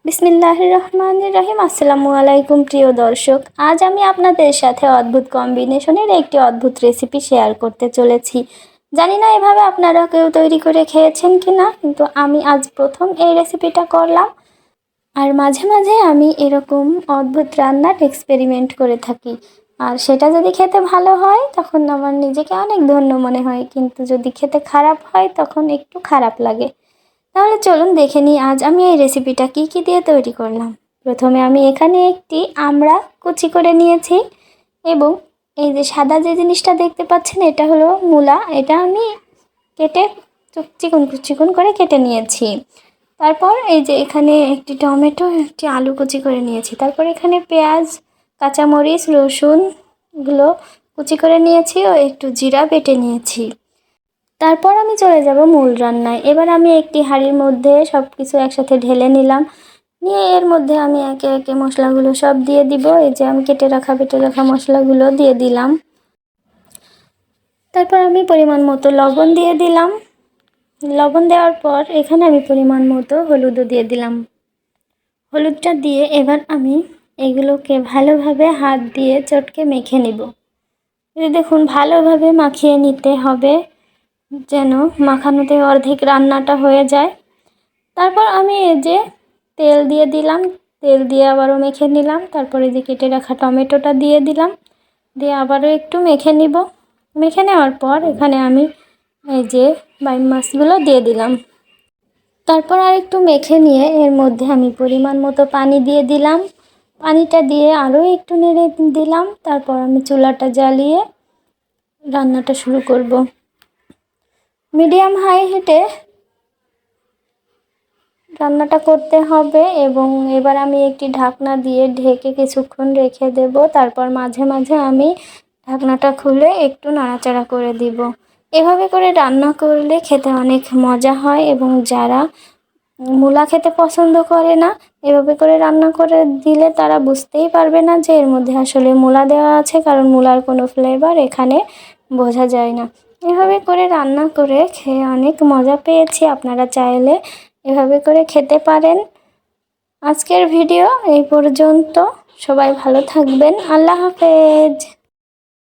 বিসমিল্লাহির রহমানির রহিম। আসসালামু আলাইকুম প্রিয় দর্শক, আজ আমি আপনাদের সাথে অদ্ভুত কম্বিনেশনের একটি অদ্ভুত রেসিপি শেয়ার করতে চলেছি। জানি না এভাবে আপনারা কেউ তৈরি করে খেয়েছেন কি না, কিন্তু আমি আজ প্রথম এই রেসিপিটা করলাম। আর মাঝে মাঝে আমি এরকম অদ্ভুত রান্নার এক্সপেরিমেন্ট করে থাকি, আর সেটা যদি খেতে ভালো হয় তখন আমার নিজেকে অনেক ধন্য মনে হয়, কিন্তু যদি খেতে খারাপ হয় তখন একটু খারাপ লাগে। তাহলে চলুন দেখে নিই আজ আমি এই রেসিপিটা কি কি দিয়ে তৈরি করলাম। প্রথমে আমি এখানে একটি আমড়া কুচি করে নিয়েছি, এবং এই যে সাদা যে জিনিসটা দেখতে পাচ্ছেন এটা হলো মূলা, এটা আমি কেটে চিকন চিকন করে কেটে নিয়েছি। তারপর এই যে এখানে একটি টমেটো, একটি আলু কুচি করে নিয়েছি। তারপর এখানে পেঁয়াজ, কাঁচামরিচ, রসুন এগুলো কুচি করে নিয়েছি ও একটু জিরা বেটে নিয়েছি। তারপর আমি চলে যাব মূল রান্নায়। এবার আমি একটি হাঁড়ির মধ্যে সব কিছু একসাথে ঢেলে নিলাম, নিয়ে এর মধ্যে আমি একে একে মশলাগুলো সব দিয়ে দিব। এই যে আমি বেটে রাখা মশলাগুলো দিয়ে দিলাম। তারপর আমি পরিমাণ মতো লবণ দিয়ে দিলাম। লবণ দেওয়ার পর এখানে আমি পরিমাণ মতো হলুদও দিয়ে দিলাম। হলুদটা দিয়ে এবার আমি এগুলোকে ভালোভাবে হাত দিয়ে চটকে মেখে নিব। দেখুন ভালোভাবে মাখিয়ে নিতে হবে, যেন মাখানোতে অর্ধেক রান্নাটা হয়ে যায়। তারপর আমি এই যে তেল দিয়ে দিলাম, তেল দিয়ে আবারও মেখে নিলাম। তারপরে যে কেটে রাখা টমেটোটা দিয়ে দিলাম, দিয়ে আবারও একটু মেখে নিব। মেখে নেওয়ার পর এখানে আমি এই যে বাইম মাছগুলো দিয়ে দিলাম। তারপর আর একটু মেখে নিয়ে এর মধ্যে আমি পরিমাণ মতো পানি দিয়ে দিলাম। পানিটা দিয়ে আরও একটু নেড়ে দিলাম। তারপর আমি চুলাটা জ্বালিয়ে রান্নাটা শুরু করব। মিডিয়াম হাই হিটে রান্নাটা করতে হবে, এবং এবার আমি একটি ঢাকনা দিয়ে ঢেকে কিছুক্ষণ রেখে দেব। তারপর মাঝে মাঝে আমি ঢাকনাটা খুলে একটু নাড়াচাড়া করে দিব। এভাবে করে রান্না করলে খেতে অনেক মজা হয়, এবং যারা মূলা খেতে পছন্দ করে না, এভাবে করে রান্না করে দিলে তারা বুঝতেই পারবে না যে এর মধ্যে আসলে মূলা দেওয়া আছে, কারণ মূলার কোনো ফ্লেভার এখানে বোঝা যায় না। এভাবে করে রান্না করে খেয়ে অনেক মজা পেয়েছি। আপনারা চাইলে এভাবে করে খেতে পারেন। আজকের ভিডিও এই পর্যন্ত। সবাই ভালো থাকবেন। আল্লাহ হাফেজ।